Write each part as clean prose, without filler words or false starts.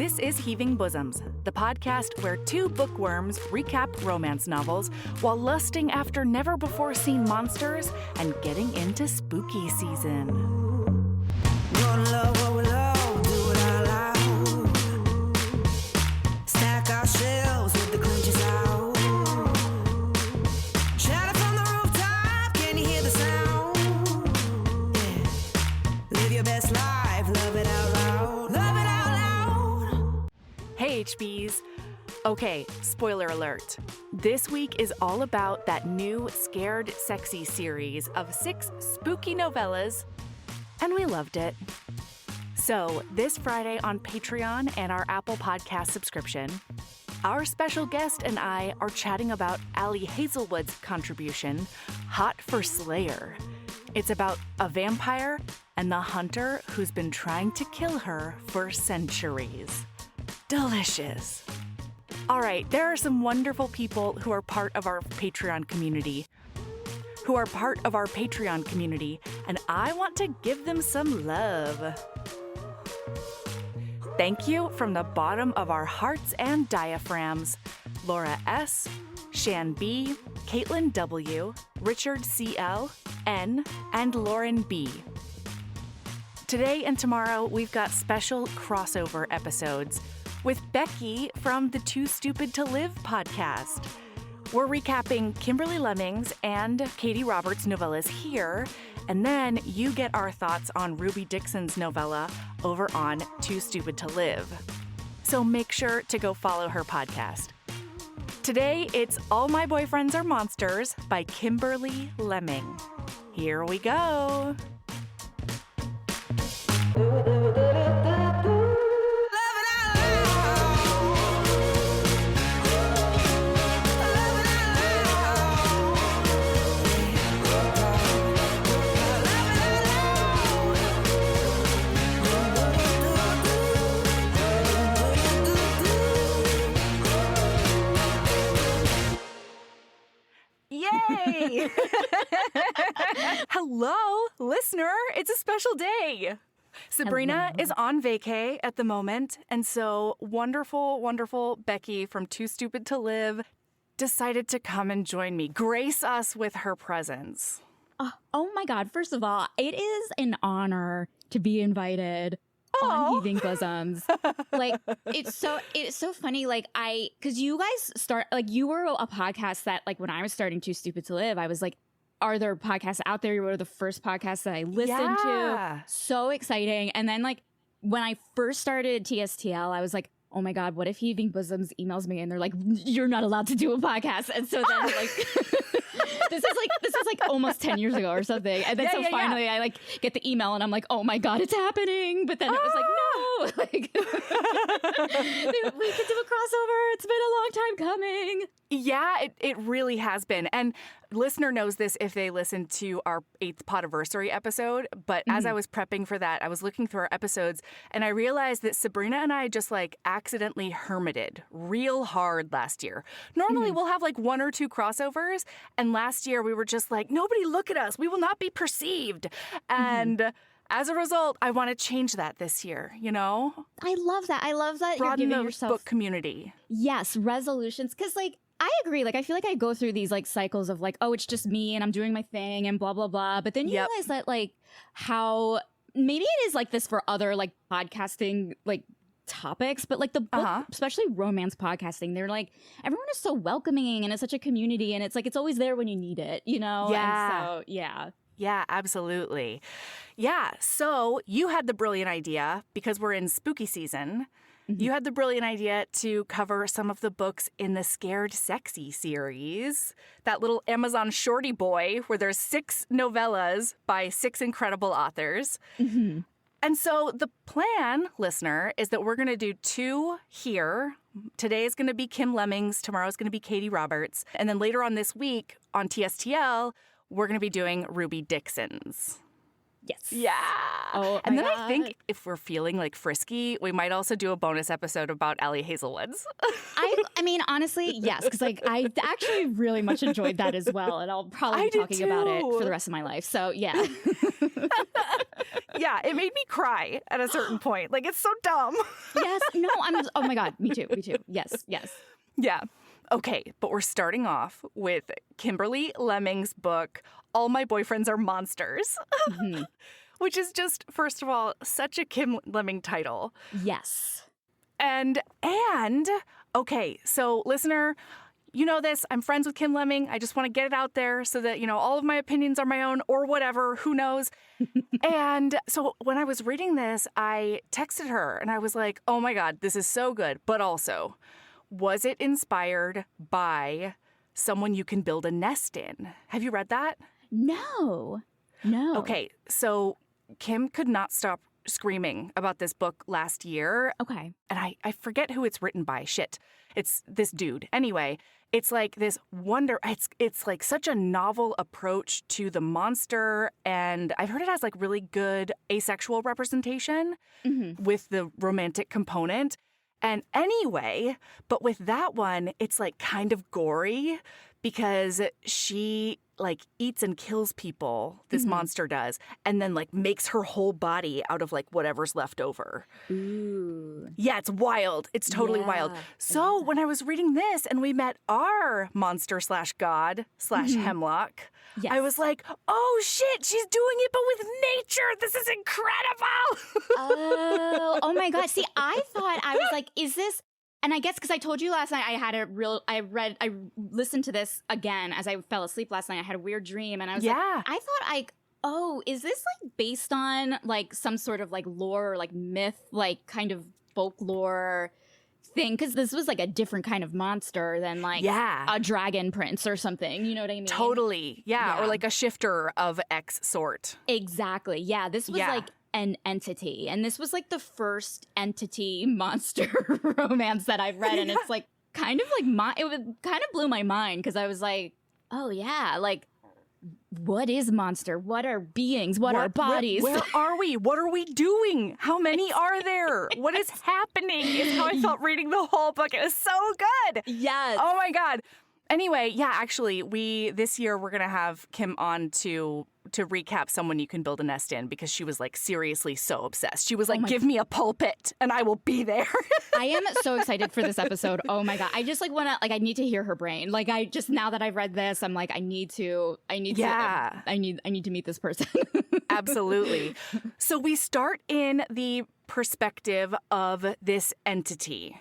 This is Heaving Bosoms, the podcast where two bookworms recap romance novels while lusting after never-before-seen monsters and getting into spooky season. Gonna love what we love, do it out loud. Stack our shelves with the clinches out. Shout it from the rooftop, can you hear the sound? Yeah. Live your best life, love it out loud. Love it out loud. Hey HBs! Okay, spoiler alert. This week is all about that new Scared Sexy series of 6 spooky novellas, and we loved it. So, this Friday on Patreon and our Apple Podcast subscription, our special guest and I are chatting about Allie Hazelwood's contribution, Hot for Slayer. It's about a vampire and the hunter who's been trying to kill her for centuries. Delicious. All right, there are some wonderful people who are part of our Patreon community, and I want to give them some love. Thank you from the bottom of our hearts and diaphragms, Laura S., Shan B., Caitlin W., Richard C.L., N., and Lauren B. Today and tomorrow, we've got special crossover episodes with Becky from the Too Stupid to Live podcast. We're recapping Kimberly Lemming's and Katie Roberts' novellas here, and then you get our thoughts on Ruby Dixon's novella over on Too Stupid to Live. So make sure to go follow her podcast. Today, it's All My Boyfriends Are Monsters by Kimberly Lemming. Here we go. Yay! Hello, listener. It's a special day. Sabrina is on vacay at the moment, and so wonderful Becky from Too Stupid to Live decided to come and join me, grace us with her presence. Oh my God. First of all, it is an honor to be invited on Heaving Bosoms. Like, it's so funny. Like, cause you guys you were a podcast that, like, when I was starting Too Stupid to Live, I was like, are there podcasts out there? You were the first podcast that I listened to. So exciting. And then, like, when I first started TSTL, I was like, oh my God, what if Heaving Bosoms emails me and they're like, you're not allowed to do a podcast? And so then, like, this is like almost 10 years ago or something. And then finally I like get the email and I'm like, oh my God, it's happening. But then it was like, no, like, we could do a crossover. It's been a long time coming. Yeah, it really has been. And listener knows this if they listened to our 8th Podiversary episode. But as I was prepping for that, I was looking through our episodes and I realized that Sabrina and I just like accidentally hermited real hard last year. Normally we'll have like 1 or 2 crossovers. And last year we were just like, nobody look at us. We will not be perceived. And as a result, I want to change that this year, you know? I love that. Broaden you're giving the yourself book community. Yes, resolutions. Because, like, I agree. Like, I feel like I go through these, like, cycles of, like, oh, it's just me and I'm doing my thing and blah, blah, blah. But then you realize that, like, how maybe it is like this for other, like, podcasting, like, topics, but like the book, especially romance podcasting, they're like, everyone is so welcoming and it's such a community and it's like, it's always there when you need it, you know? Yeah. And so, yeah. Yeah, absolutely. Yeah, so you had the brilliant idea, because we're in spooky season, you had the brilliant idea to cover some of the books in the Scared Sexy series, that little Amazon shorty boy where there's 6 novellas by 6 incredible authors. And so the plan, listener, is that we're going to do 2 here. Today is going to be Kim Lemming's, tomorrow is going to be Katie Roberts, and then later on this week on TSTL, we're going to be doing Ruby Dixon's. Yes. Yeah. Oh, and then God. I think if we're feeling like frisky, we might also do a bonus episode about Allie Hazelwood's. I mean, honestly, yes, because like I actually really much enjoyed that as well, and I'll probably be talking about it for the rest of my life. So yeah. Yeah, it made me cry at a certain point. Like, it's so dumb. Yes. No, oh my God. Me too. Yes. Yeah. Okay, but we're starting off with Kimberly Lemming's book, All My Boyfriends Are Monsters, which is just, first of all, such a Kim Lemming title. Yes. And, okay, so listener, you know this, I'm friends with Kim Lemming. I just want to get it out there so that, all of my opinions are my own or whatever, who knows. And so when I was reading this, I texted her and I was like, oh my God, this is so good. But also, was it inspired by someone you can build a nest in? Have you read that? No. Okay, so Kim could not stop screaming about this book last year. Okay. And I forget who it's written by. Shit. It's this dude. Anyway, it's like this it's like such a novel approach to the monster. And I've heard it has like really good asexual representation with the romantic component. And anyway, but with that one, it's like kind of gory because she like eats and kills people, this monster does, and then like makes her whole body out of like whatever's left over. Ooh. Yeah, it's wild. It's totally wild. So when I was reading this and we met our monster / god / Hemlock, I was like, oh shit, she's doing it, but with nature. This is incredible. Oh my God. See, I thought, I was like, is this, and I guess because I told you last night I listened to this again as I fell asleep last night. I had a weird dream and I was like, I thought like, oh, is this like based on like some sort of like lore or like myth, like kind of folklore thing? Because this was like a different kind of monster than like a dragon prince or something. You know what I mean? Totally. Yeah. Or like a shifter of X sort. Exactly. Yeah. This was like an entity. And this was like the first entity monster romance that I've read. And it's like kind of like it kind of blew my mind because I was like, oh yeah, like what is monster? What are beings? What are bodies? Where are we? What are we doing? How many are there? What is happening? Is how I felt reading the whole book. It was so good. Yes. Oh my God. Anyway, yeah, actually, this year we're gonna have Kim on to recap Someone You Can Build a Nest In because she was like seriously so obsessed. She was like, give me a pulpit and I will be there. I am so excited for this episode. Oh my God. I just like want to, like, I need to hear her brain. Like I just, now that I've read this, I'm like, I need to meet this person. Absolutely. So we start in the perspective of this entity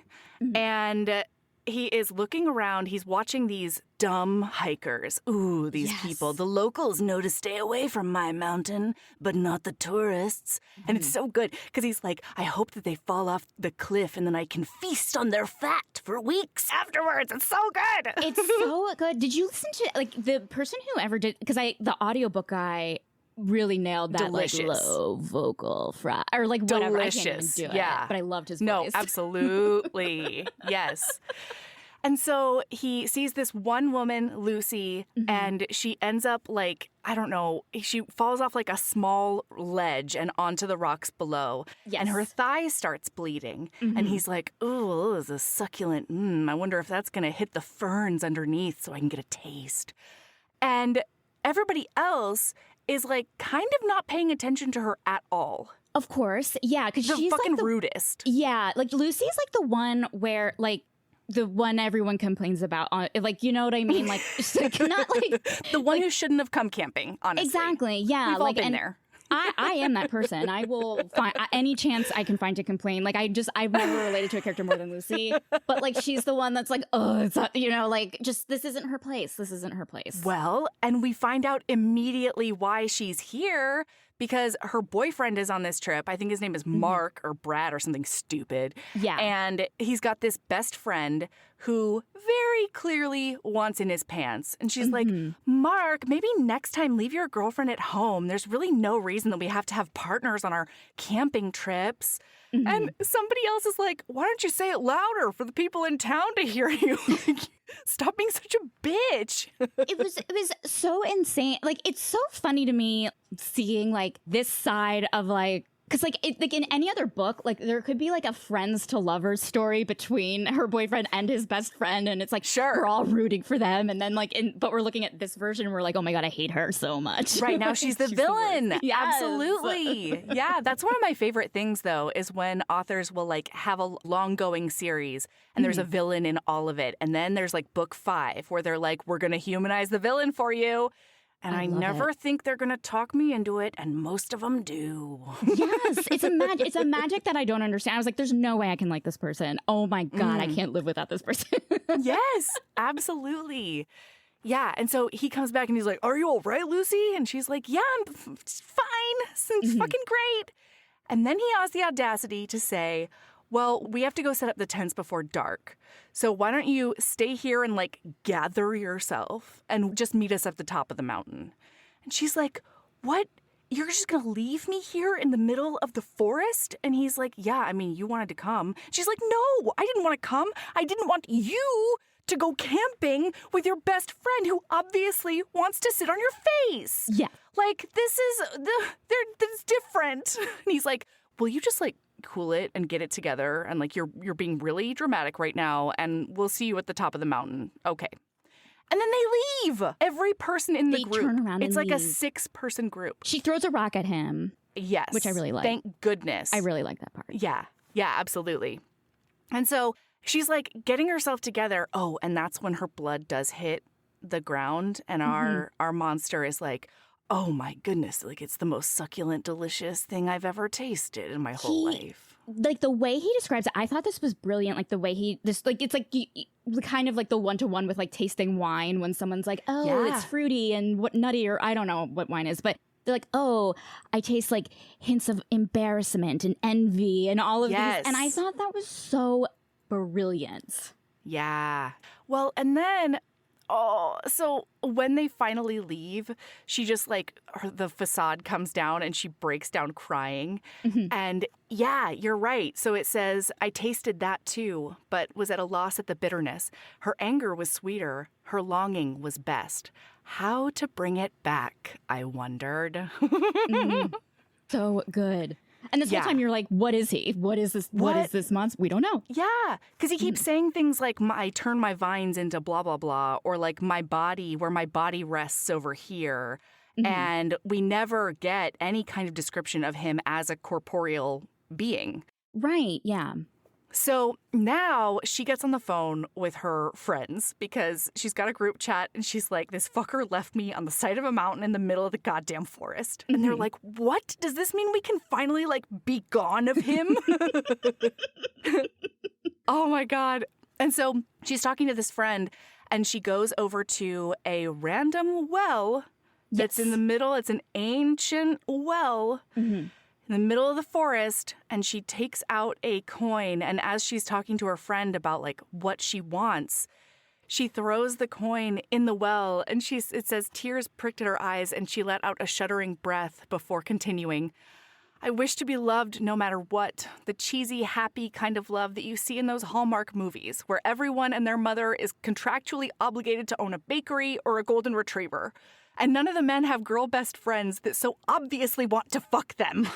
and he is looking around. He's watching these dumb hikers. Ooh, these people. The locals know to stay away from my mountain, but not the tourists. And it's so good because he's like, I hope that they fall off the cliff and then I can feast on their fat for weeks afterwards. It's so good. It's so good. Did you listen to like the person who ever did? Because the audiobook guy really nailed that like low vocal fry or like whatever. Delicious. I can't even do it, but I loved his voice. No, absolutely. Yes. And so he sees this one woman, Lucy, and she ends up like, I don't know, she falls off like a small ledge and onto the rocks below. Yes. And her thigh starts bleeding. And he's like, ooh, this is succulent. I wonder if that's going to hit the ferns underneath so I can get a taste. And everybody else is like kind of not paying attention to her at all. Of course. Yeah. Because she's fucking like the rudest. Yeah. Like Lucy's like the one where like, the one everyone complains about, like, you know what I mean? Like, not like the one who shouldn't have come camping, honestly. Exactly, yeah. We've all been there. I am that person. I will find any chance I can find to complain. Like, I've never related to a character more than Lucy. But, like, she's the one that's like, oh, it's not, like, just, this isn't her place. This isn't her place. Well, and we find out immediately why she's here. Because her boyfriend is on this trip. I think his name is Mark or Brad or something stupid. Yeah. And he's got this best friend who very clearly wants in his pants. And she's like, Mark, maybe next time leave your girlfriend at home. There's really no reason that we have to have partners on our camping trips. And somebody else is like, why don't you say it louder for the people in town to hear you? Stop being such a bitch. It was so insane. Like, it's so funny to me seeing like this side of like Because, like, like in any other book, like, there could be, like, a friends to lovers story between her boyfriend and his best friend. And it's like, we're all rooting for them. And then, like, but we're looking at this version and we're like, oh my God, I hate her so much. Right now, she's the villain. Yes. Absolutely. Yeah. That's one of my favorite things, though, is when authors will, like, have a long going series and there's a villain in all of it. And then there's, like, book 5 where they're like, we're going to humanize the villain for you. And I never think they're going to talk me into it, and most of them do. Yes, it's a magic that I don't understand. I was like, there's no way I can like this person. Oh my God, I can't live without this person. Yes, absolutely. Yeah, and so he comes back and he's like, are you all right, Lucy? And she's like, yeah, I'm fine. It's fucking great. And then he has the audacity to say, well, we have to go set up the tents before dark. So why don't you stay here and, like, gather yourself and just meet us at the top of the mountain? And she's like, what? You're just going to leave me here in the middle of the forest? And he's like, yeah, I mean, you wanted to come. She's like, no, I didn't want to come. I didn't want you to go camping with your best friend who obviously wants to sit on your face. Yeah. Like, this is different. And he's like, will you just, like, cool it and get it together, and like you're being really dramatic right now, and we'll see you at the top of the mountain. Okay. And then they leave. Every person in the group. Turn around it's and like leave. a 6-person group. She throws a rock at him. Yes. Which I really like. Thank goodness. I really like that part. Yeah. Yeah, absolutely. And so she's like getting herself together. Oh, and that's when her blood does hit the ground, and our monster is like, oh my goodness, like it's the most succulent, delicious thing I've ever tasted in my whole life. Like the way he describes it, I thought this was brilliant. Like the way it's like kind of like the one-to-one with like tasting wine when someone's like, oh, it's fruity and what nutty, or I don't know what wine is, but they're like, oh, I taste like hints of embarrassment and envy and all of these. And I thought that was so brilliant. Yeah. Well, and then so when they finally leave, she just like the facade comes down and she breaks down crying. And yeah, you're right. So it says, I tasted that too, but was at a loss at the bitterness. Her anger was sweeter. Her longing was best. How to bring it back, I wondered. So good. And this whole time you're like, what is he? What is this? What is this monster? We don't know. Yeah, because he keeps saying things like, I turn my vines into blah, blah, blah, or like my body, where my body rests over here. And we never get any kind of description of him as a corporeal being. Right, yeah. So now she gets on the phone with her friends because she's got a group chat and she's like, this fucker left me on the side of a mountain in the middle of the goddamn forest. And they're like, what? Does this mean we can finally like be gone of him? Oh my God. And so she's talking to this friend and she goes over to a random well that's in the middle. It's an ancient well. In the middle of the forest, and she takes out a coin, and as she's talking to her friend about like what she wants, she throws the coin in the well, and it says tears pricked at her eyes, and she let out a shuddering breath before continuing. I wish to be loved no matter what, the cheesy, happy kind of love that you see in those Hallmark movies, where everyone and their mother is contractually obligated to own a bakery or a golden retriever. And none of the men have girl best friends that so obviously want to fuck them.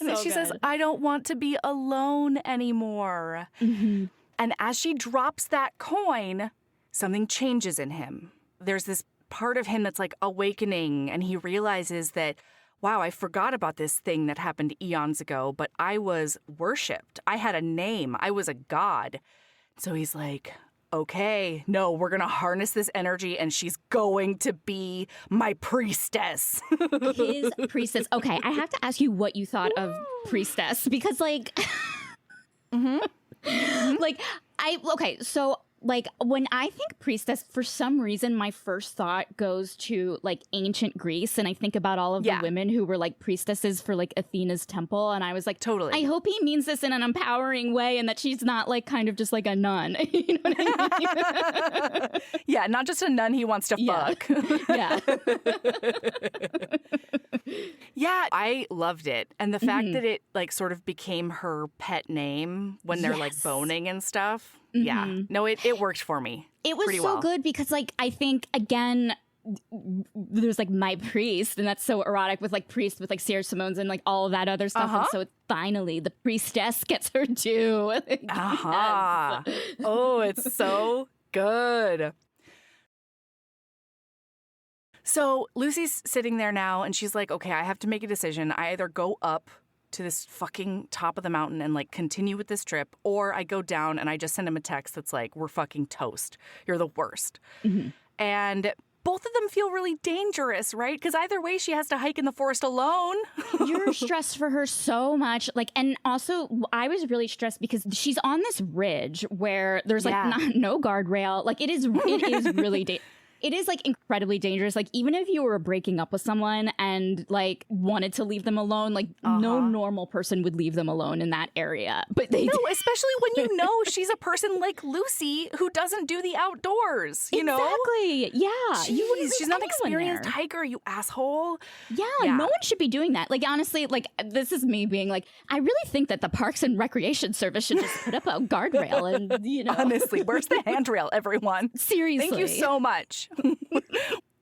And she says, I don't want to be alone anymore. And as she drops that coin, something changes in him. There's this part of him that's like awakening, and he realizes that, wow, I forgot about this thing that happened eons ago, but I was worshipped. I had a name. I was a god. So he's like, okay, no, we're going to harness this energy and she's going to be my priestess. His priestess. Okay, I have to ask you what you thought of priestess because like, so like when I think priestess, for some reason, my first thought goes to like ancient Greece. And I think about all of the women who were like priestesses for like Athena's temple. And I was like, totally. I hope he means this in an empowering way and that she's not like kind of just like a nun. You know what I mean? Yeah, not just a nun he wants to fuck. Yeah. Yeah, I loved it. And the fact that it like sort of became her pet name when they're like boning and stuff. Yeah. No, it worked for me. It was so good because like I think again there's like my priest, and that's so erotic with like priest with like Sarah Simone's and like all of that other stuff. And so finally the priestess gets her due. Yes. Oh, it's so good. So Lucy's sitting there now and she's like, okay, I have to make a decision. I either go up to this fucking top of the mountain and like continue with this trip, or I go down and I just send him a text that's like, we're fucking toast. You're the worst. And both of them feel really dangerous, right? Because either way, she has to hike in the forest alone. You're stressed for her so much. Like, and also I was really stressed because she's on this ridge where there's like no guardrail. Like it is really it is like incredibly dangerous. Like even if you were breaking up with someone and like wanted to leave them alone, like no normal person would leave them alone in that area. But they do. Especially when you know she's a person like Lucy who doesn't do the outdoors, you know? Exactly. Yeah. Jeez, she's not an experienced hiker, you asshole. Yeah, no one should be doing that. Like honestly, like this is me being like, I really think that the Parks and Recreation Service should just put up a guardrail and, you know. Honestly, where's the handrail, everyone? Seriously. Thank you so much.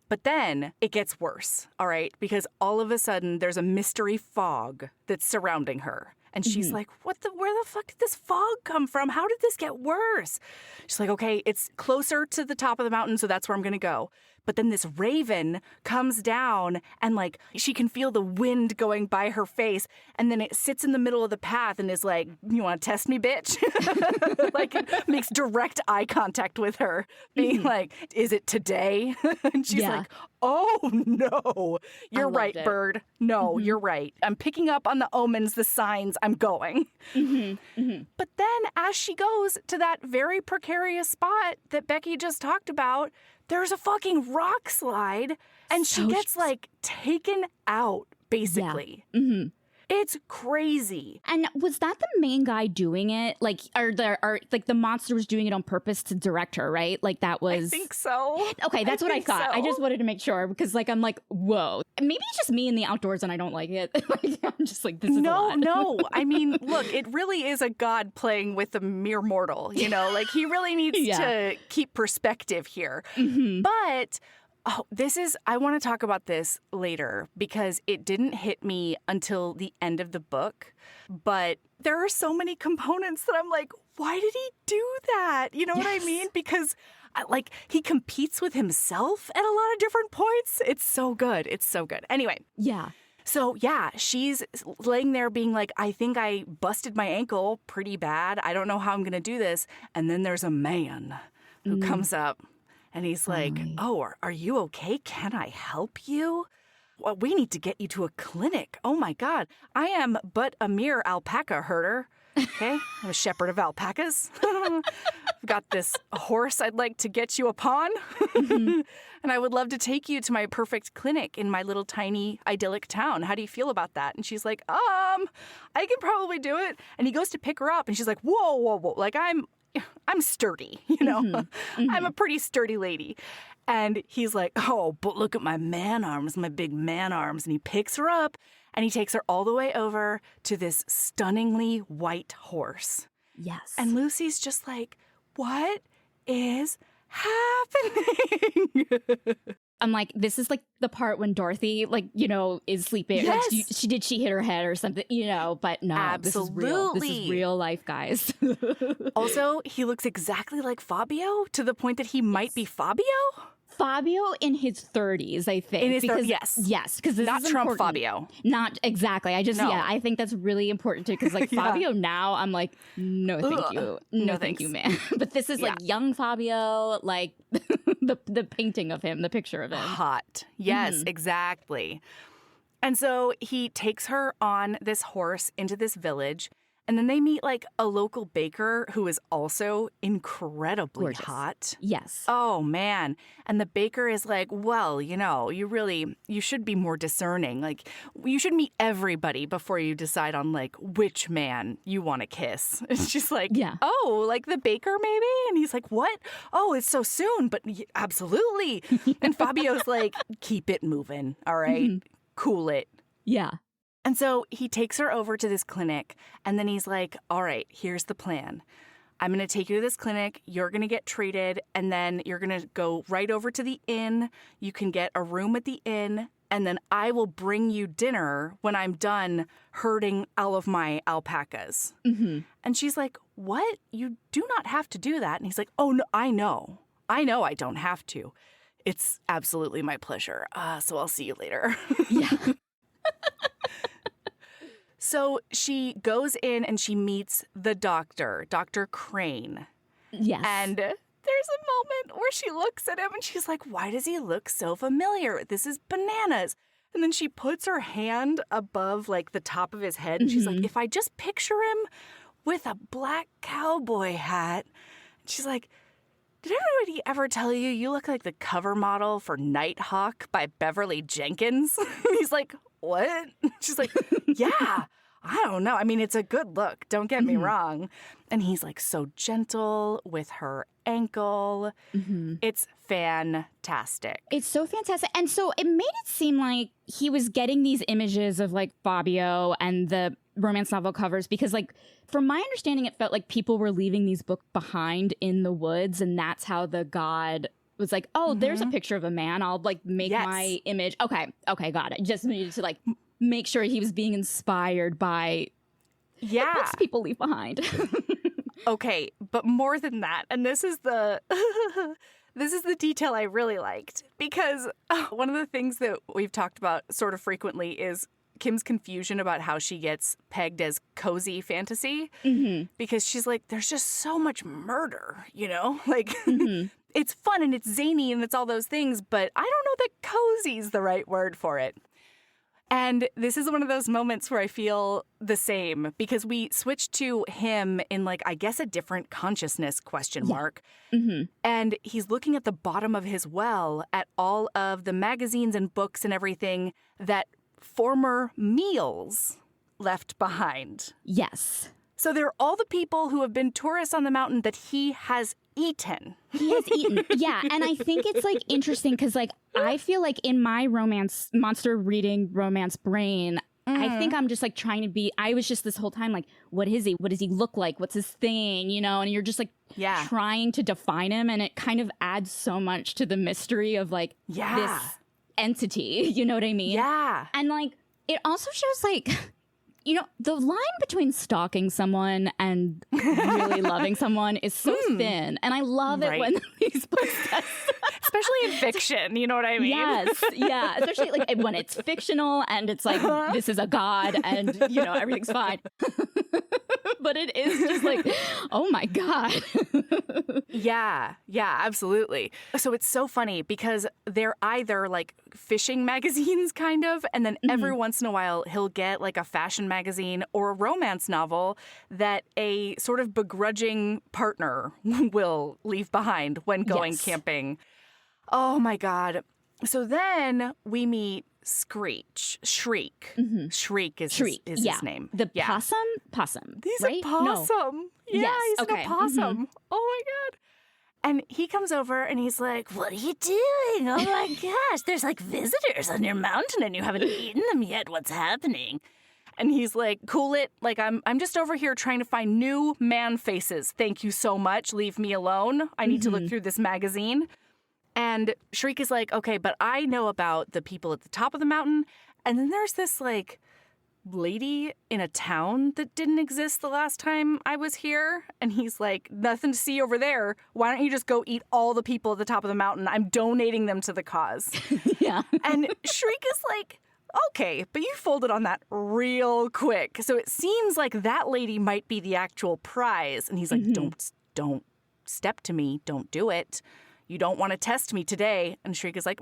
But then it gets worse, all right? Because all of a sudden there's a mystery fog that's surrounding her. And she's like, where the fuck did this fog come from? How did this get worse? She's like, okay, it's closer to the top of the mountain, so that's where I'm going to go. But then this raven comes down and like she can feel the wind going by her face. And then it sits in the middle of the path and is like, you want to test me, bitch? Like it makes direct eye contact with her, being like, is it today? And she's like, oh, no, you're right, bird. No, you're right. I'm picking up on the omens, the signs. I'm going. But then as she goes to that very precarious spot that Becky just talked about, there's a fucking rock slide and she gets like taken out, basically. It's crazy. And was that the main guy doing it? Like, are like the monster was doing it on purpose to direct her, right? Like that was. I think so. Okay, that's what I thought. So. I just wanted to make sure because, like, I'm like, whoa. Maybe it's just me in the outdoors and I don't like it. Like, I'm just like, this is a lot. No. I mean, look, it really is a god playing with a mere mortal. You know, like he really needs to keep perspective here. But. Oh, I want to talk about this later because it didn't hit me until the end of the book. But there are so many components that I'm like, why did he do that? You know what I mean? Because like he competes with himself at a lot of different points. It's so good. It's so good. Anyway. Yeah. So, she's laying there being like, I think I busted my ankle pretty bad. I don't know how I'm going to do this. And then there's a man who comes up. And he's like, oh, are you okay? Can I help you? Well, we need to get you to a clinic. Oh, my God. I am but a mere alpaca herder. Okay? I'm a shepherd of alpacas. I've got this horse I'd like to get you upon. And I would love to take you to my perfect clinic in my little tiny idyllic town. How do you feel about that? And she's like, I can probably do it. And he goes to pick her up and she's like, whoa. Like I'm sturdy, you know. I'm a pretty sturdy lady. And he's like, oh, but look at my man arms, my big man arms. And he picks her up and he takes her all the way over to this stunningly white horse. Yes. And Lucy's just like, what is happening? I'm like, this is like the part when Dorothy, like, you know, is sleeping. Yes. Like, did she hit her head or something, you know? But no, Absolutely. This is real. This is real life, guys. Also, he looks exactly like Fabio to the point that he might be Fabio. Fabio in his 30s, I think. In his 30s, yes. Yes, because this not is Trump important. Fabio. Not exactly. I think that's really important too. Because like Fabio now, I'm like, no, thank you. No, thank you, man. But this is like young Fabio, like the painting of him, the picture of him. Hot. Yes, exactly. And so he takes her on this horse into this village. And then they meet like a local baker who is also incredibly Gorgeous. hot. Yes. Oh, man. And the baker is like, well, you know, you should be more discerning. Like, you should meet everybody before you decide on like which man you want to kiss. It's just like, oh, like the baker maybe? And he's like, what? Oh, it's so soon. But absolutely. And Fabio's like, keep it moving. All right. Cool it. Yeah. And so he takes her over to this clinic, and then he's like, all right, here's the plan. I'm going to take you to this clinic. You're going to get treated, and then you're going to go right over to the inn. You can get a room at the inn, and then I will bring you dinner when I'm done herding all of my alpacas. Mm-hmm. And she's like, what? You do not have to do that. And he's like, oh, no, I know. I don't have to. It's absolutely my pleasure. So I'll see you later. Yeah. So she goes in and she meets the doctor, Dr. Crane. Yes. And there's a moment where she looks at him and she's like, why does he look so familiar? This is bananas. And then she puts her hand above like the top of his head and she's like, if I just picture him with a black cowboy hat. She's like, did anybody ever tell you you look like the cover model for Nighthawk by Beverly Jenkins? He's like, what? She's like, yeah, I don't know. I mean, it's a good look. Don't get me wrong. And he's like so gentle with her ankle. It's fantastic. It's so fantastic. And so it made it seem like he was getting these images of like Fabio and the romance novel covers because like from my understanding, it felt like people were leaving these books behind in the woods. And that's how the god was like, oh, there's a picture of a man. I'll like make my image. Okay, got it. Just needed to like make sure he was being inspired by the books people leave behind. Okay, but more than that, and this is the this is the detail I really liked because one of the things that we've talked about sort of frequently is Kim's confusion about how she gets pegged as cozy fantasy because she's like, there's just so much murder, you know? Like, it's fun and it's zany and it's all those things, but I don't know that cozy's the right word for it. And this is one of those moments where I feel the same because we switched to him in like, I guess, a different consciousness question mark. And he's looking at the bottom of his well at all of the magazines and books and everything that former meals left behind. Yes. So they're all the people who have been tourists on the mountain that he has eaten. He has eaten. Yeah. And I think it's like interesting because like I feel like in my monster reading romance brain, I think I'm just like trying to be, I was just this whole time like, what is he? What does he look like? What's his thing? You know, and you're just like trying to define him. And it kind of adds so much to the mystery of like this entity. You know what I mean? Yeah. And like, it also shows like, you know, the line between stalking someone and really loving someone is so thin. And I love it when these books test. Especially in fiction, you know what I mean? Yes, yeah. Especially like when it's fictional and it's like, this is a god and, you know, everything's fine. But it is just like, oh my God. Yeah, absolutely. So it's so funny because they're either like fishing magazines kind of, and then every once in a while he'll get like a fashion magazine or a romance novel that a sort of begrudging partner will leave behind when going camping. Oh my God. So then we meet Shriek is his name. The possum. He's right? a possum. No. Yeah, Yes. he's Okay. an opossum. Oh my God. And he comes over and he's like, what are you doing? Oh my gosh, there's like visitors on your mountain and you haven't eaten them yet. What's happening? And he's like, cool it. Like, I'm just over here trying to find new man faces. Thank you so much. Leave me alone. I need to look through this magazine. And Shriek is like, okay, but I know about the people at the top of the mountain. And then there's this like lady in a town that didn't exist the last time I was here. And he's like, nothing to see over there. Why don't you just go eat all the people at the top of the mountain? I'm donating them to the cause. Yeah. And Shriek is like, okay, but you folded on that real quick. So it seems like that lady might be the actual prize. And he's like, don't step to me. Don't do it. You don't want to test me today. And Shriek is like,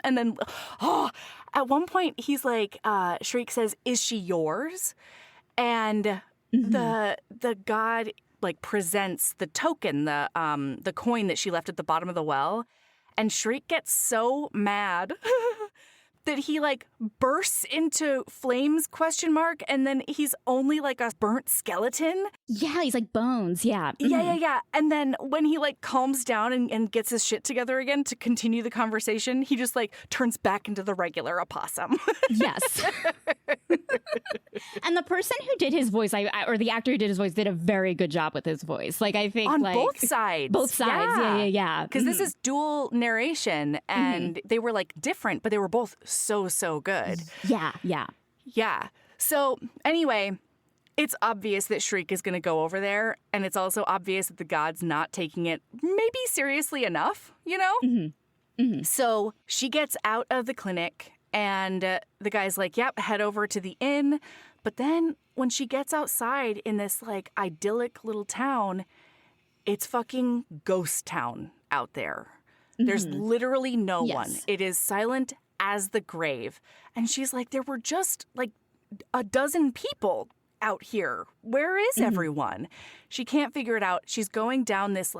And then, at one point he's like, Shriek says, is she yours? And the god like presents the token, the coin that she left at the bottom of the well. And Shriek gets so mad that he like bursts into flames, ? And then he's only like a burnt skeleton. Yeah, he's like bones. Yeah. Yeah. And then when he like calms down and gets his shit together again to continue the conversation, he just like turns back into the regular opossum. Yes. And the person who did his voice, or the actor who did his voice, did a very good job with his voice. Like, I think on like, both sides. Both sides. Yeah. Because this is dual narration, and they were like different, but they were both so good. Yeah. So anyway, it's obvious that Shriek is going to go over there, and it's also obvious that the god's not taking it maybe seriously enough, you know? So she gets out of the clinic, and the guy's like, yep, head over to the inn. But then when she gets outside in this like idyllic little town, it's fucking ghost town out there. There's literally no one. It is silent as the grave. And she's like, there were just like a dozen people out here. Where is everyone? She can't figure it out. She's going down this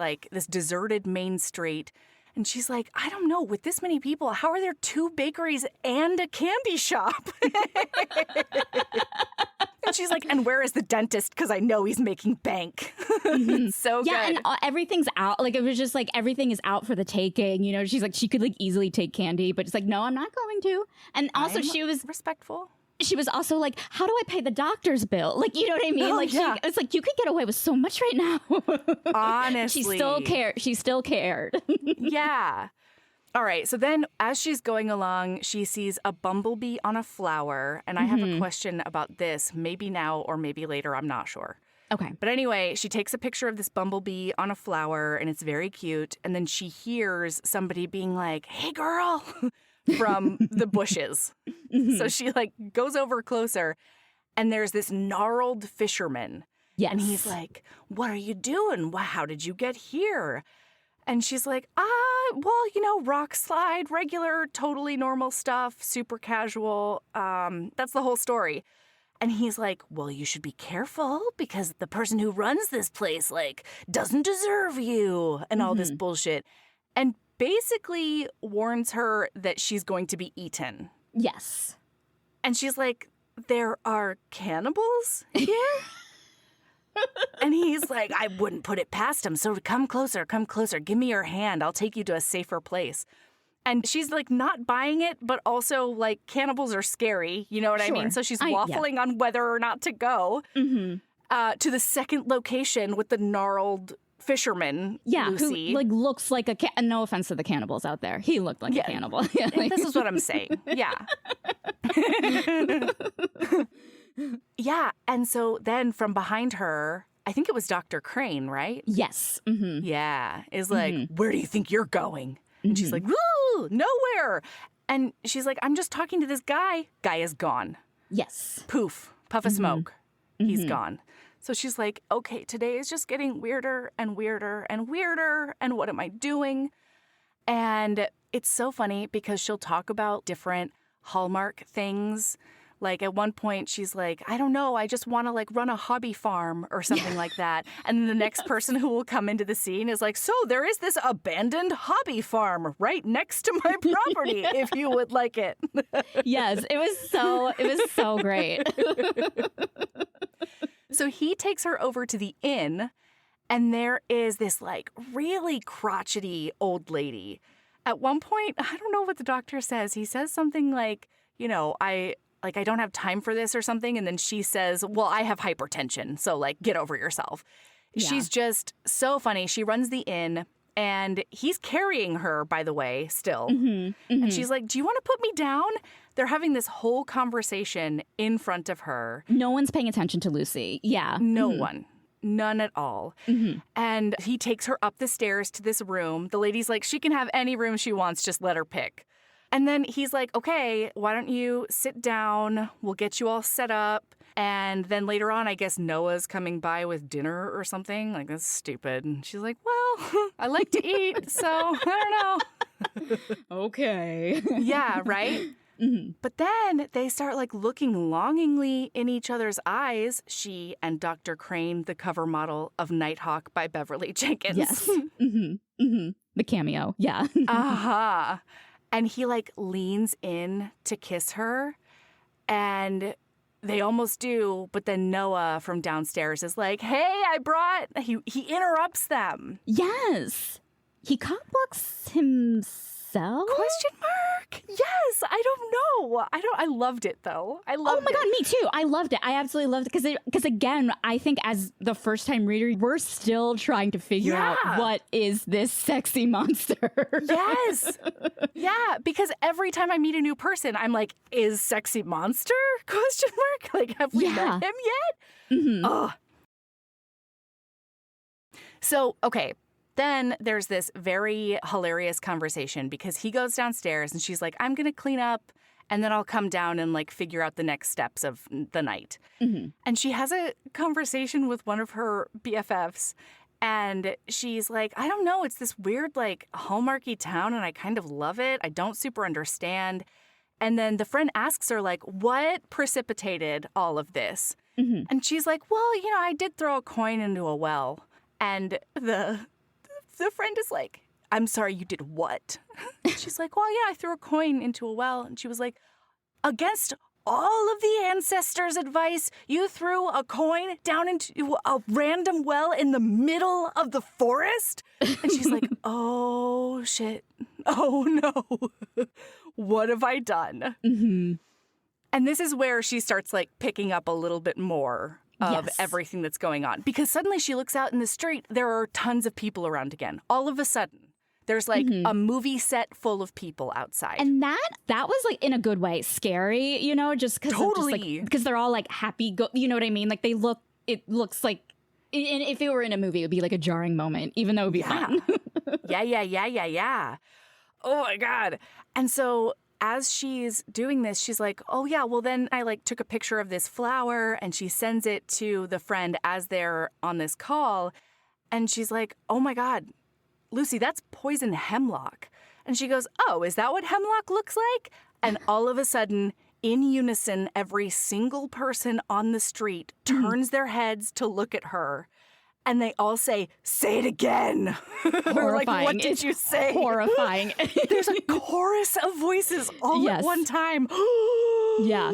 deserted main street. And she's like, I don't know, with this many people, how are there 2 bakeries and a candy shop? And she's like, and where is the dentist? Because I know he's making bank. So good. Yeah, and everything's out. Like, it was just like, everything is out for the taking. You know, she's like, she could like easily take candy, but it's like, no, I'm not going to. And also she was respectful. She was also like, how do I pay the doctor's bill? Like, you know what I mean? It's like, you could get away with so much right now. Honestly. She still cared. Yeah. All right. So then as she's going along, she sees a bumblebee on a flower. And I have a question about this, maybe now or maybe later. I'm not sure. Okay. But anyway, she takes a picture of this bumblebee on a flower, and it's very cute. And then she hears somebody being like, hey, girl, from the bushes. So she like goes over closer, and there's this gnarled fisherman. Yes. And he's like, what are you doing? How did you get here? And she's like, well, you know, rock slide, regular, totally normal stuff, super casual. That's the whole story. And he's like, well, you should be careful because the person who runs this place, like, doesn't deserve you and all this bullshit. And basically warns her that she's going to be eaten. Yes. And she's like, there are cannibals here? And he's like, I wouldn't put it past him. So come closer. Give me your hand. I'll take you to a safer place. And she's like not buying it, but also like cannibals are scary. You know what I mean? So she's waffling on whether or not to go to the second location with the gnarled fisherman, Lucy. Who like looks like a no offense to the cannibals out there. He looked like a cannibal. This is what I'm saying. Yeah. Yeah. And so then from behind her, I think it was Dr. Crane, right? Yes. Yeah. Is like, where do you think you're going? And she's like, woo, nowhere. And she's like, I'm just talking to this guy. Guy is gone. Yes. Poof. Puff of smoke. He's gone. So she's like, okay, today is just getting weirder and weirder and weirder. And what am I doing? And it's so funny because she'll talk about different Hallmark things. Like at one point she's like, I don't know, I just want to like run a hobby farm or something like that. And then the next person who will come into the scene is like, so there is this abandoned hobby farm right next to my property if you would like it. Yes, it was so great. So he takes her over to the inn, and there is this like really crotchety old lady. At one point, I don't know what the doctor says. He says something like, you know, I don't have time for this or something. And then she says, well, I have hypertension. So like, get over yourself. Yeah. She's just so funny. She runs the inn, and he's carrying her, by the way, still. And she's like, do you want to put me down? They're having this whole conversation in front of her. No one's paying attention to Lucy. Yeah. No one. None at all. And he takes her up the stairs to this room. The lady's like, she can have any room she wants. Just let her pick. And then he's like, okay, why don't you sit down? We'll get you all set up. And then later on, I guess Noah's coming by with dinner or something. Like, that's stupid. And she's like, well, I like to eat, so I don't know. Okay. Yeah, right? But then they start like looking longingly in each other's eyes, she and Dr. Crane, the cover model of Nighthawk by Beverly Jenkins. Yes. The cameo. Yeah. And he like leans in to kiss her, and they almost do, but then Noah from downstairs is like, hey, he interrupts them. Yes. He cockblocks himself? Question mark? Yes, I don't know. I loved it though. I loved it. Oh my God, me too. I loved it. I absolutely loved it because again, I think as the first time reader, we're still trying to figure out what is this sexy monster. Yes. Yeah, because every time I meet a new person, I'm like, is sexy monster? Question mark? Like, have we met him yet? Mm-hmm. Ugh. So, okay. Then there's this very hilarious conversation because he goes downstairs and she's like, I'm going to clean up and then I'll come down and like figure out the next steps of the night. Mm-hmm. And she has a conversation with one of her BFFs and she's like, I don't know, it's this weird like Hallmarky town and I kind of love it. I don't super understand. And then the friend asks her like, what precipitated all of this? Mm-hmm. And she's like, well, I did throw a coin into a well. And the friend is like, I'm sorry, you did what? She's like, well, yeah, I threw a coin into a well. And she was like, against all of the ancestors' advice, you threw a coin down into a random well in the middle of the forest? And she's like, oh, shit. Oh, no. What have I done? Mm-hmm. And this is where she starts like picking up a little bit more of everything that's going on. Because suddenly she looks out in the street, there are tons of people around again. All of a sudden, there's like a movie set full of people outside. And that was like in a good way scary, just because Totally. because they're all like happy, you know what I mean? Like it looks like, and if it were in a movie, it would be like a jarring moment, even though it would be fun. Yeah. Oh my God. And so as she's doing this, she's like, oh yeah, well then I like took a picture of this flower and she sends it to the friend as they're on this call. And she's like, oh my God, Lucy, that's poison hemlock. And she goes, oh, is that what hemlock looks like? And all of a sudden, in unison, every single person on the street turns their heads to look at her. And they all say it again. Horrifying. Like, what did you say? Horrifying. There's a chorus of voices all at one time. Yeah.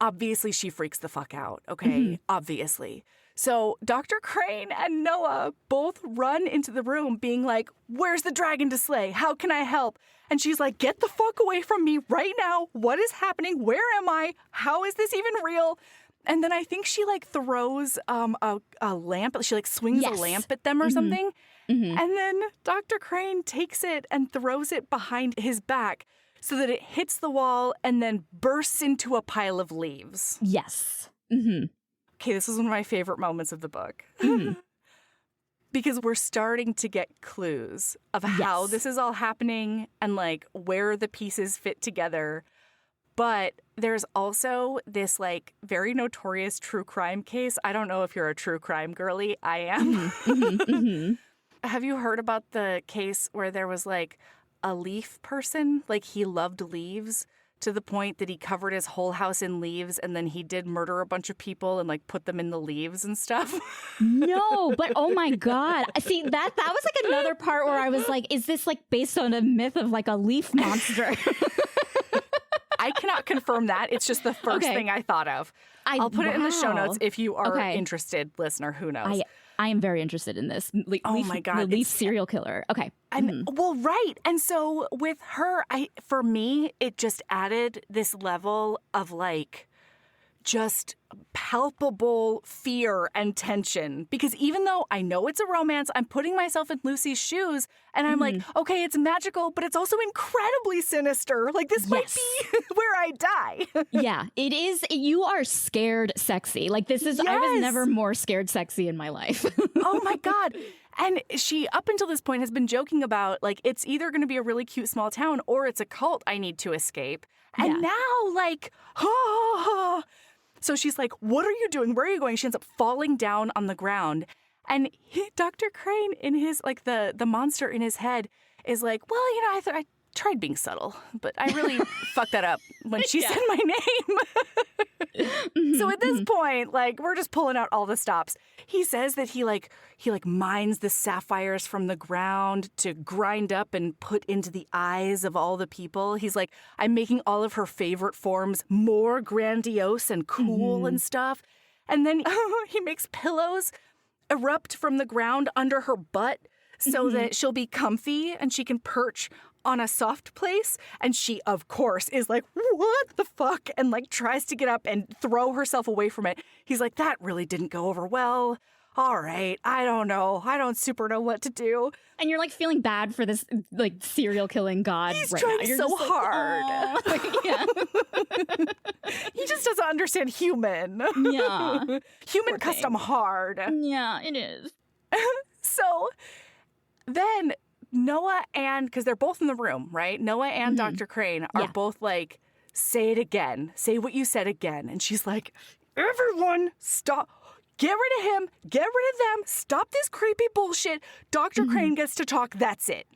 Obviously, she freaks the fuck out, okay? Obviously. So Dr. Crane and Noah both run into the room being like, where's the dragon to slay? How can I help? And she's like, get the fuck away from me right now. What is happening? Where am I? How is this even real? And then I think she like throws a lamp. She like swings a lamp at them or something. And then Dr. Crane takes it and throws it behind his back so that it hits the wall and then bursts into a pile of leaves. Yes. Mm-hmm. Okay, this is one of my favorite moments of the book. Because we're starting to get clues of how this is all happening and like where the pieces fit together. But there's also this like very notorious true crime case. I don't know if you're a true crime girly. I am. Have you heard about the case where there was like a leaf person? Like he loved leaves to the point that he covered his whole house in leaves and then he did murder a bunch of people and like put them in the leaves and stuff. No, but oh my God. See, that was like another part where I was like, is this like based on a myth of like a leaf monster? I cannot confirm that. It's just the first thing I thought of. I'll put it in the show notes if you are interested, listener. Who knows? I am very interested in this. Oh my God. The leaf serial killer. Okay. And well, right. And so with her, for me, it just added this level of like just palpable fear and tension. Because even though I know it's a romance, I'm putting myself in Lucy's shoes and I'm like, okay, it's magical, but it's also incredibly sinister. Like this might be where I die. Yeah, it is. You are scared sexy. Like this is, I was never more scared sexy in my life. Oh my God. And she, up until this point, has been joking about, like, it's either going to be a really cute small town or it's a cult I need to escape. And now, like, so she's like, what are you doing? Where are you going? She ends up falling down on the ground. And Dr. Crane, in his, like, the monster in his head is like, well, I tried being subtle, but I really fucked that up when she said my name. So at this point, like, we're just pulling out all the stops. He says that he mines the sapphires from the ground to grind up and put into the eyes of all the people. He's like, I'm making all of her favorite forms more grandiose and cool and stuff. And then he makes pillows erupt from the ground under her butt so that she'll be comfy and she can perch on a soft place. And she, of course, is like, what the fuck? And like tries to get up and throw herself away from it. He's like, that really didn't go over well. All right, I don't know. I don't super know what to do. And you're like feeling bad for this like serial killing god. He's right trying now. You're so just hard. Like, yeah. He just doesn't understand human. Yeah. Human Poor custom thing. hard. Yeah, it is. So then Noah and, because they're both in the room, right? Noah and Dr. Crane are both like, say it again. Say what you said again. And she's like, everyone stop. Get rid of him. Get rid of them. Stop this creepy bullshit. Dr. Crane gets to talk. That's it.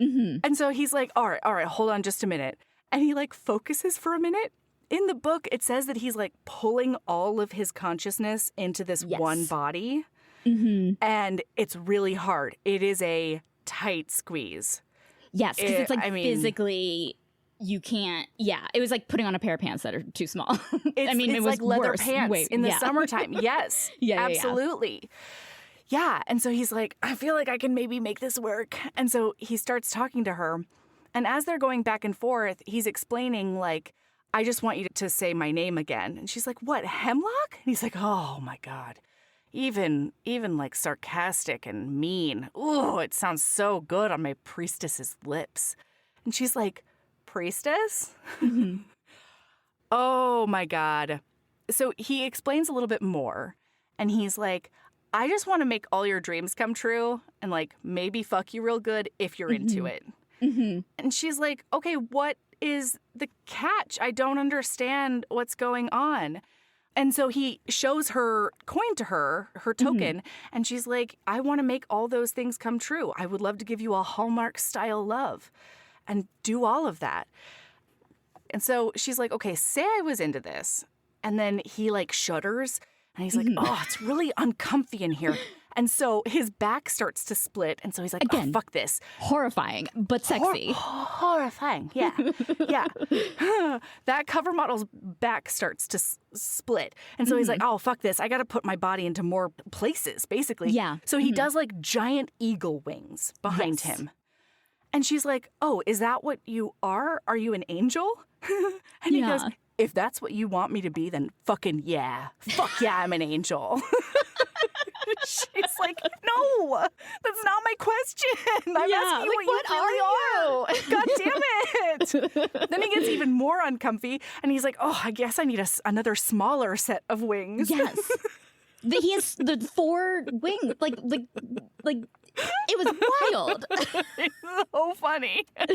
And so he's like, all right, hold on just a minute. And he like focuses for a minute. In the book, it says that he's like pulling all of his consciousness into this one body. And it's really hard. It is a tight squeeze. Yes, because it's like physically you can't. Yeah, it was like putting on a pair of pants that are too small. It's it was like leather worse. pants in the summertime. Yes, absolutely. Yeah, and so he's like, I feel like I can maybe make this work. And so he starts talking to her. And as they're going back and forth, he's explaining like, I just want you to say my name again. And she's like, what, Hemlock? And he's like, oh my God. Even like sarcastic and mean. Ooh, it sounds so good on my priestess's lips. And she's like, priestess? Oh my God. So he explains a little bit more. And he's like, I just want to make all your dreams come true and like maybe fuck you real good if you're into it. And she's like, okay, what is the catch? I don't understand what's going on. And so he shows her coin to her token, and she's like, I want to make all those things come true. I would love to give you a Hallmark-style love and do all of that. And so she's like, okay, say I was into this. And then he like shudders, and he's like, oh, it's really uncomfy in here. And so his back starts to split, and so he's like, again, oh, fuck this. Horrifying, but sexy. Horrifying, yeah. Yeah. That cover model's back starts to split. And so he's like, oh, fuck this. I got to put my body into more places, basically. Yeah. So he does like giant eagle wings behind him. And she's like, oh, is that what you are? Are you an angel? And he goes, if that's what you want me to be, then fucking yeah. Fuck yeah, I'm an angel. She's like, no, that's not my question. I'm asking you what you really are. God damn it. Then he gets even more uncomfy, and he's like, oh, I guess I need another smaller set of wings. Yes. He has the 4 wings. Like, it was wild. It's so funny. And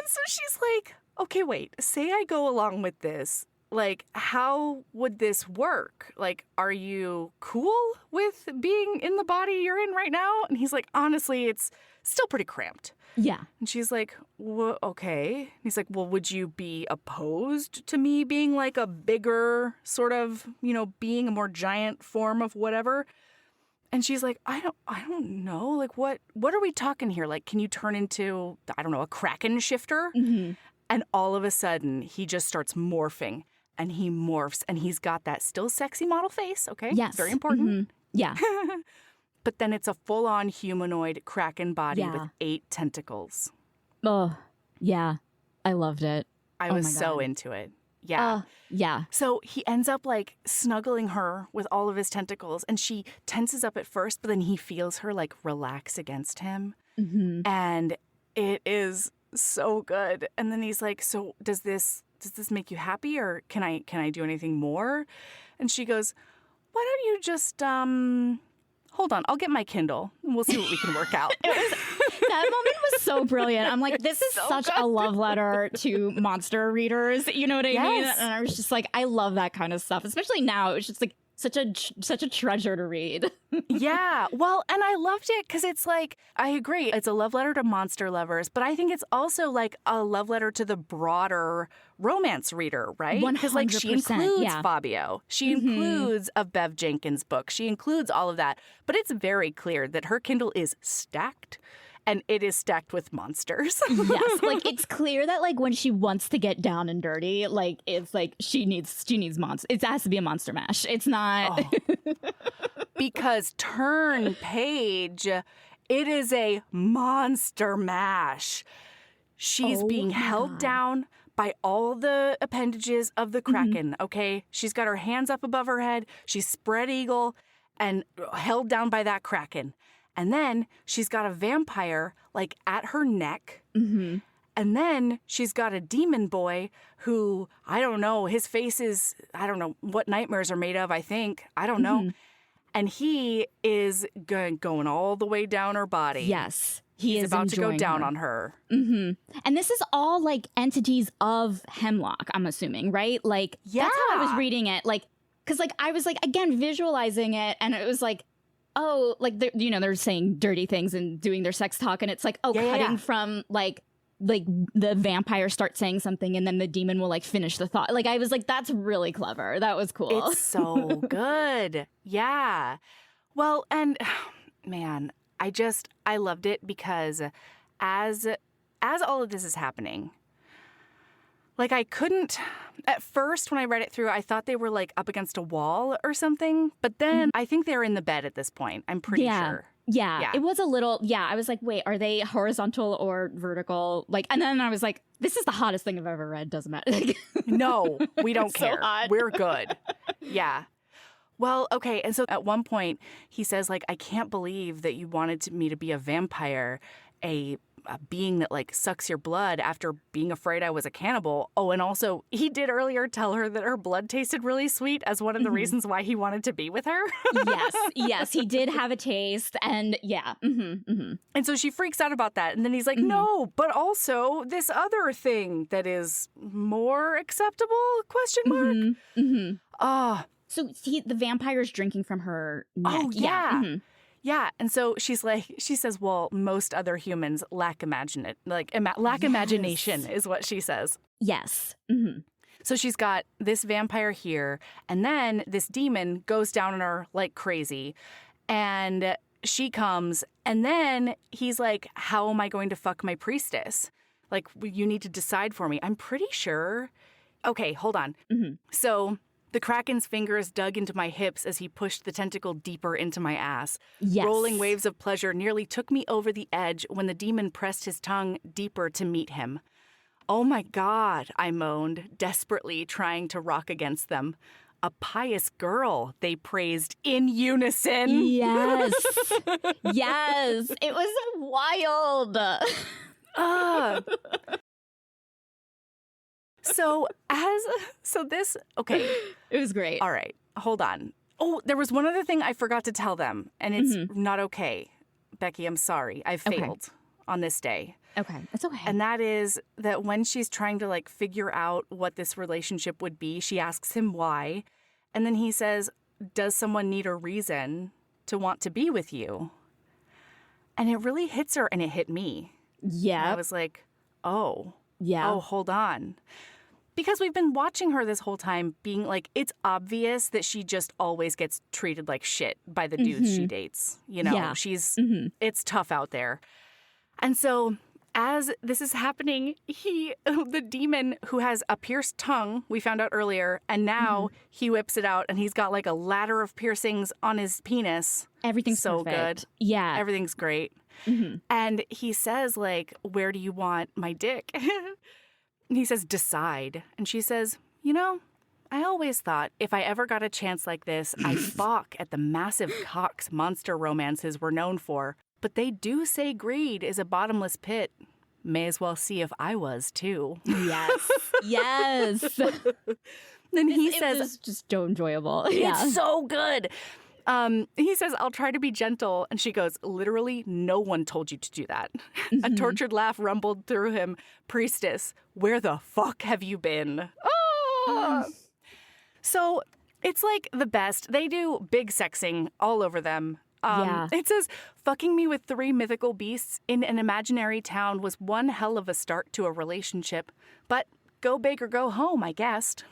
so she's like, okay, wait, say I go along with this. Like, how would this work? Like, are you cool with being in the body you're in right now? And he's like, honestly, it's still pretty cramped. Yeah. And she's like, well, okay. And he's like, well, would you be opposed to me being like a bigger sort of, being a more giant form of whatever? And she's like, I don't know. Like, what are we talking here? Like, can you turn into, I don't know, a Kraken shifter? And all of a sudden, he just starts morphing. And he morphs, and he's got that still sexy model face, okay? Yes. Very important. Yeah. But then it's a full-on humanoid Kraken body with 8 tentacles. Oh, yeah. I loved it. I was so into it. Yeah. Yeah. So he ends up, like, snuggling her with all of his tentacles, and she tenses up at first, but then he feels her, like, relax against him. And it is so good. And then he's like, so does this make you happy, or can I do anything more? And she goes, why don't you just hold on, I'll get my Kindle and we'll see what we can work out. That moment was so brilliant. I'm like, this is so such a love letter to monster readers. You know what I mean? And I was just like, I love that kind of stuff, especially now. It was just like such a treasure to read. Yeah. Well, and I loved it because it's like, I agree. It's a love letter to monster lovers, but I think it's also like a love letter to the broader romance reader, right? Because like she 100%, includes yeah. Fabio. She includes a Bev Jenkins book. She includes all of that. But it's very clear that her Kindle is stacked. And it is stacked with monsters. Yes, like it's clear that like when she wants to get down and dirty, like it's like she needs monsters. It has to be a monster mash. It's not Because turn page, it is a monster mash. She's being held down by all the appendages of the Kraken, okay? She's got her hands up above her head. She's spread eagle and held down by that Kraken. And then she's got a vampire, like, at her neck. And then she's got a demon boy who, I don't know, his face is, I don't know what nightmares are made of, I think. I don't know. And he is going all the way down her body. Yes. He's is about to go enjoying down her. on her. And this is all like entities of Hemlock, I'm assuming, right? Like, that's how I was reading it. Like, because like I was like, again, visualizing it, and it was like, oh, like, they're saying dirty things and doing their sex talk, and it's like, cutting from like the vampire starts saying something and then the demon will like finish the thought. Like, I was like, that's really clever. That was cool. It's so good. Yeah. Well, and man, I loved it because as all of this is happening, like I couldn't, at first when I read it through, I thought they were like up against a wall or something. But then I think they're in the bed at this point. I'm pretty sure. Yeah, it was a little, I was like, wait, are they horizontal or vertical? Like, and then I was like, this is the hottest thing I've ever read. Doesn't matter. No, we don't It's so care. hot. We're good. Yeah. Well, okay. And so at one point he says, like, I can't believe that you wanted me to be a vampire, a being that like sucks your blood after being afraid I was a cannibal. Oh, and also he did earlier tell her that her blood tasted really sweet as one of the reasons why he wanted to be with her. Yes, he did have a taste, and And so she freaks out about that. And then he's like, no, but also this other thing that is more acceptable, question mark? So the vampire's drinking from her neck. Oh, yeah. Yeah, and so she says, well, most other humans lack imagination is what she says. Yes. So she's got this vampire here, and then this demon goes down on her like crazy, and she comes, and then he's like, how am I going to fuck my priestess? Like, you need to decide for me. I'm pretty sure. Okay, hold on. So the Kraken's fingers dug into my hips as he pushed the tentacle deeper into my ass. Yes. Rolling waves of pleasure nearly took me over the edge when the demon pressed his tongue deeper to meet him. Oh my God, I moaned, desperately trying to rock against them. A pious girl, they praised in unison. Yes. Yes. It was wild. Okay. It was great. All right, hold on. Oh, there was one other thing I forgot to tell them, and it's not okay. Becky, I'm sorry. I failed on this day. Okay, it's okay. And that is that when she's trying to like figure out what this relationship would be, she asks him why. And then he says, does someone need a reason to want to be with you? And it really hits her, and it hit me. Yeah. I was like, oh. Yeah. Oh, hold on. Because we've been watching her this whole time being like, it's obvious that she just always gets treated like shit by the dudes she dates. You know, it's tough out there. And so as this is happening, the demon who has a pierced tongue, we found out earlier, and now he whips it out and he's got like a ladder of piercings on his penis. Everything's so perfect. good. Yeah. Everything's great. And he says, like, where do you want my dick? He says, decide. And she says, you know, I always thought if I ever got a chance like this, I'd balk at the massive cocks monster romances were known for. But they do say greed is a bottomless pit. May as well see if I was, too. Yes. Yes. Then he It says, was just so enjoyable. it's so good. He says, I'll try to be gentle. And she goes, literally, no one told you to do that. A tortured laugh rumbled through him. Priestess, where the fuck have you been? Oh! So It's like the best. They do big sexing all over them. Yeah. It says, fucking me with 3 mythical beasts in an imaginary town was one hell of a start to a relationship. But go big or go home, I guessed.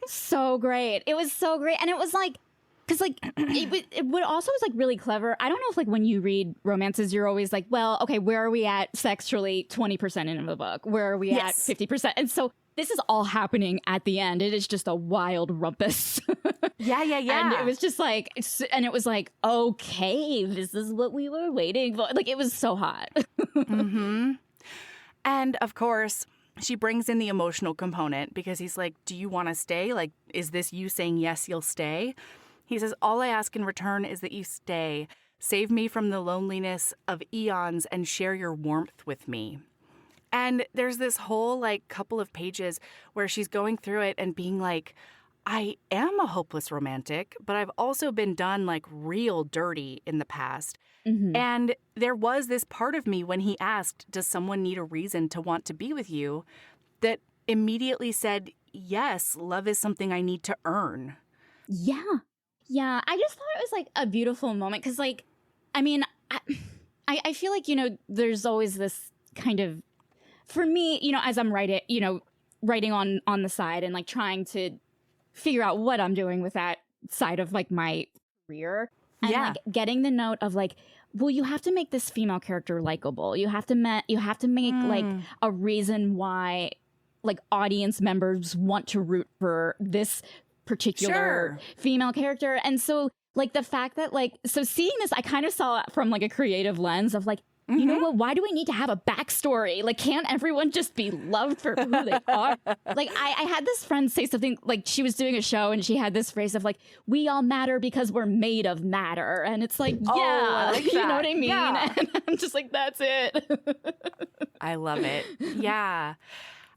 So great. It was so great. And it was like, because like, what also was like really clever. I don't know if like when you read romances, you're always like, well, okay, where are we at sexually 20% into the book? Where are we at 50%? And so this is all happening at the end. It is just a wild rumpus. Yeah. And it was just like, and it was like, okay, this is what we were waiting for. Like, it was so hot. Mm-hmm. And of course, she brings in the emotional component because he's like, do you want to stay? Like, is this you saying, yes, you'll stay? He says, all I ask in return is that you stay. Save me from the loneliness of eons and share your warmth with me. And there's this whole like couple of pages where she's going through it and being like, I am a hopeless romantic, but I've also been done like real dirty in the past. Mm-hmm. And there was this part of me when he asked, does someone need a reason to want to be with you? That immediately said, yes, love is something I need to earn. Yeah. Yeah. I just thought it was like a beautiful moment because like, I mean, I feel like, you know, there's always this kind of, for me, you know, as I'm writing on the side and like trying to figure out what I'm doing with that side of like my career. And like getting the note of like, well, you have to make this female character likable. You have to make like a reason why like audience members want to root for this particular female character. And so like the fact that like, so seeing this, I kind of saw it from like a creative lens of like, you know what? Why do we need to have a backstory? Like, can't everyone just be loved for who they are? Like, I had this friend say something, like, she was doing a show and she had this phrase of, like, we all matter because we're made of matter. And it's like, I like you know what I mean? Yeah. And I'm just like, that's it. I love it. Yeah.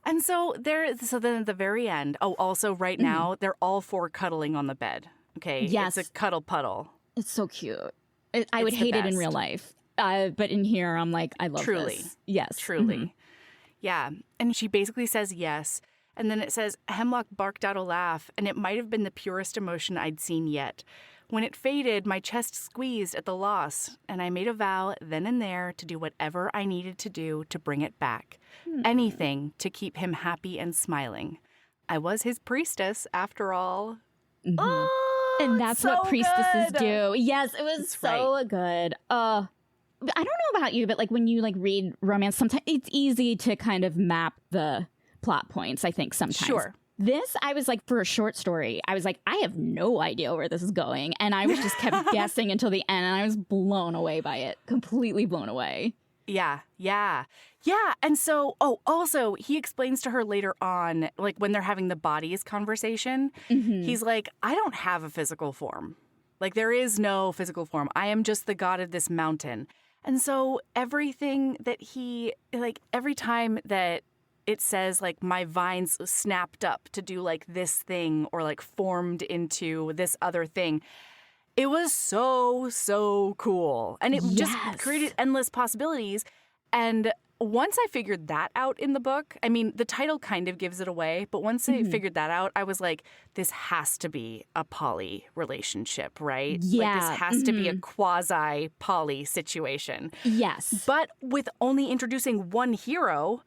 And so then at the very end, also right now, they're all 4 cuddling on the bed. Okay? Yes. It's a cuddle puddle. It's so cute. I would hate it in real life. But in here, I'm like, I love this. Yes. Truly. Mm-hmm. Yeah. And she basically says yes. And then it says, Hemlock barked out a laugh, and it might have been the purest emotion I'd seen yet. When it faded, my chest squeezed at the loss, and I made a vow then and there to do whatever I needed to do to bring it back. Anything to keep him happy and smiling. I was his priestess, after all. Mm-hmm. Oh, and that's so what priestesses good. do. Yes, it was good. I don't know about you, but like when you like read romance, sometimes it's easy to kind of map the plot points, I think sometimes. Sure. This, I was like, for a short story, I was like, I have no idea where this is going. And I was just kept guessing until the end, and I was blown away by it. Completely blown away. Yeah. And so, also, he explains to her later on, like when they're having the bodies conversation, he's like, I don't have a physical form. Like, there is no physical form. I am just the god of this mountain. And so everything that every time that it says, like, my vines snapped up to do, like, this thing or, like, formed into this other thing, it was so, so cool. And it just created endless possibilities. And once I figured that out in the book, I mean, the title kind of gives it away, but once I figured that out, I was like, this has to be a poly relationship, right? Yeah. Like, this has to be a quasi-poly situation. Yes. But with only introducing one hero,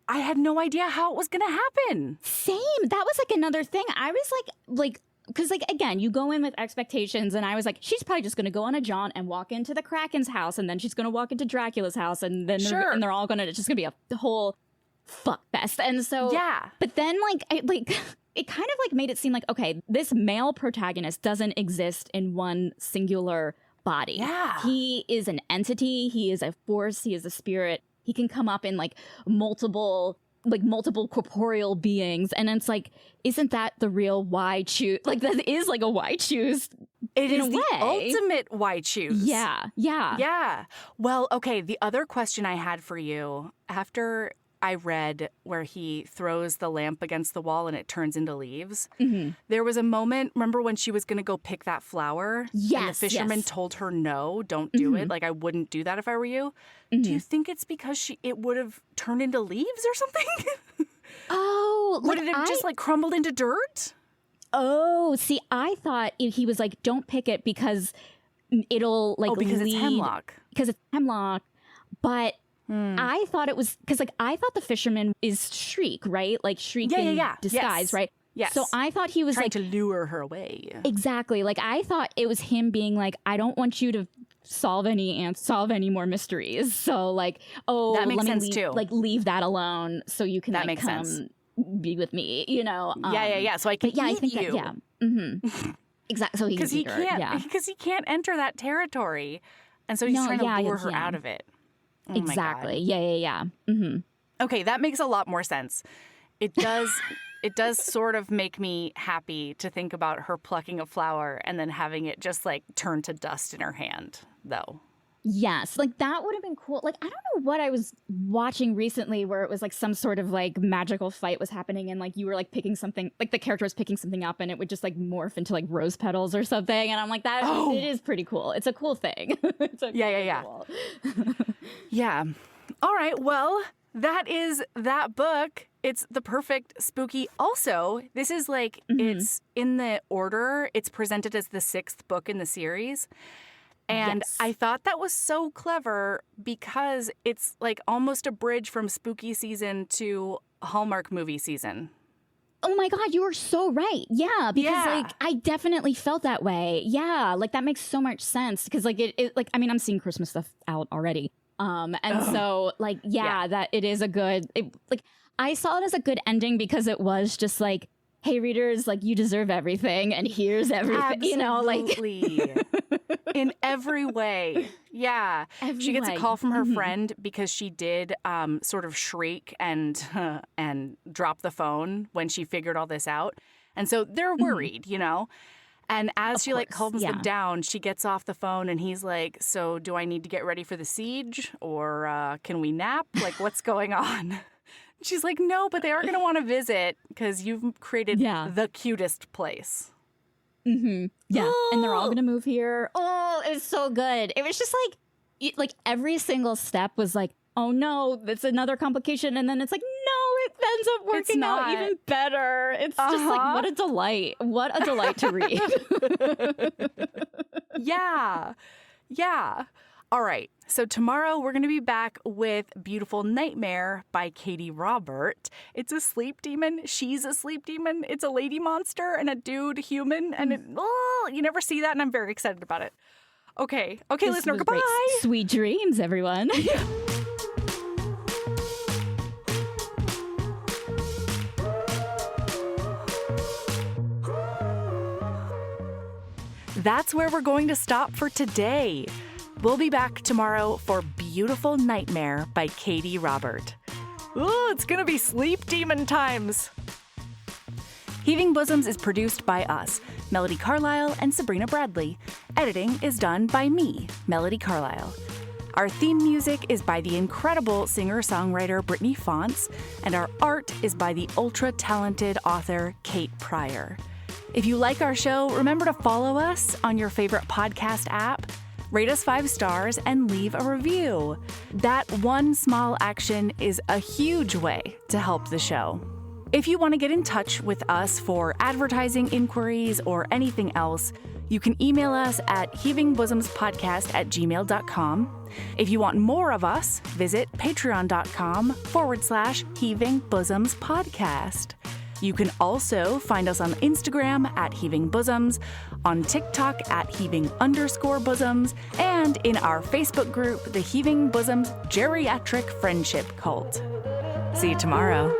I had no idea how it was going to happen. Same. That was like another thing. I was like, because, like, again, you go in with expectations, and I was like, she's probably just going to go on a jaunt and walk into the Kraken's house, and then she's going to walk into Dracula's house, and then they're all going to, it's just going to be a whole fuck fest. And so, but then, it kind of, like, made it seem like, okay, this male protagonist doesn't exist in one singular body. Yeah. He is an entity. He is a force. He is a spirit. He can come up in, like, multiple corporeal beings, and it's like, isn't that the real why choose? Like, that is like a why choose. It is the ultimate why choose. Yeah. Well, okay, the other question I had for you, after I read where he throws the lamp against the wall and it turns into leaves, there was a moment, remember when she was going to go pick that flower? Yes. And the fisherman told her, no, don't do it. Like, I wouldn't do that if I were you. Do you think it's because it would have turned into leaves or something? Oh, would it have just, like, crumbled into dirt? Oh, see, I thought he was like, don't pick it because it'll like because it's hemlock. Because it's hemlock. But I thought it was because like I thought the fisherman is Shriek, right? Like Shriek in disguise, right? Yes. So I thought he was trying like to lure her away. Exactly. Like I thought it was him being like, I don't want you to solve any more mysteries. So like, that makes sense too. Like leave that alone so you can that like makes come sense. be with me. You know? Yeah. So I can eat I think you. That, mm-hmm. Exactly. So because he can't enter that territory, and so he's trying to lure her out of it. Oh exactly. Yeah. Mm-hmm. Okay, that makes a lot more sense. It does. It does sort of make me happy to think about her plucking a flower and then having it just like turn to dust in her hand, though. Yes, like that would have been cool. Like, I don't know what I was watching recently where it was like some sort of like magical fight was happening and like you were like picking something, like the character was picking something up and it would just like morph into like rose petals or something. And I'm like, it is pretty cool. It's a cool thing. Cool. Yeah. All right. Well, that is that book. It's the perfect spooky. Also, this is like, it's in the order. It's presented as the 6th book in the series. And I thought that was so clever because it's like almost a bridge from spooky season to Hallmark movie season. Oh my God, you are so right. Yeah, because like I definitely felt that way. Yeah, like that makes so much sense because like it like I mean I'm seeing Christmas stuff out already. So like that it is a good like I saw it as a good ending because it was just like, hey readers, like you deserve everything and here's everything. Absolutely. You know, like in every way. Yeah. She gets a call from her friend because she did sort of shriek and drop the phone when she figured all this out. And so they're worried, you know? And as she like calms them down, she gets off the phone and he's like, so do I need to get ready for the siege or can we nap? Like what's going on? She's like, no, but they are going to want to visit because you've created the cutest place. Mm-hmm. Yeah. And they're all going to move here. Oh, it was so good. It was just like every single step was like, oh no, that's another complication. And then it's like, no, it ends up working out even better. It's just like, what a delight. What a delight to read. Yeah. All right. So tomorrow we're going to be back with Beautiful Nightmare by Katie Robert. It's a sleep demon. She's a sleep demon. It's a lady monster and a dude human. And you never see that. And I'm very excited about it. Okay, listener, goodbye. Great. Sweet dreams, everyone. That's where we're going to stop for today. We'll be back tomorrow for Beautiful Nightmare by Katie Robert. Ooh, it's gonna be sleep demon times. Heaving Bosoms is produced by us, Melody Carlisle and Sabrina Bradley. Editing is done by me, Melody Carlisle. Our theme music is by the incredible singer-songwriter Brittany Fonts, and our art is by the ultra-talented author Kate Pryor. If you like our show, remember to follow us on your favorite podcast app, rate us 5 stars, and leave a review. That one small action is a huge way to help the show. If you want to get in touch with us for advertising inquiries or anything else, you can email us at heavingbosomspodcast@gmail.com. If you want more of us, visit patreon.com/heavingbosomspodcast. You can also find us on Instagram at Heaving Bosoms, on TikTok at Heaving_Bosoms, and in our Facebook group, the Heaving Bosoms Geriatric Friendship Cult. See you tomorrow.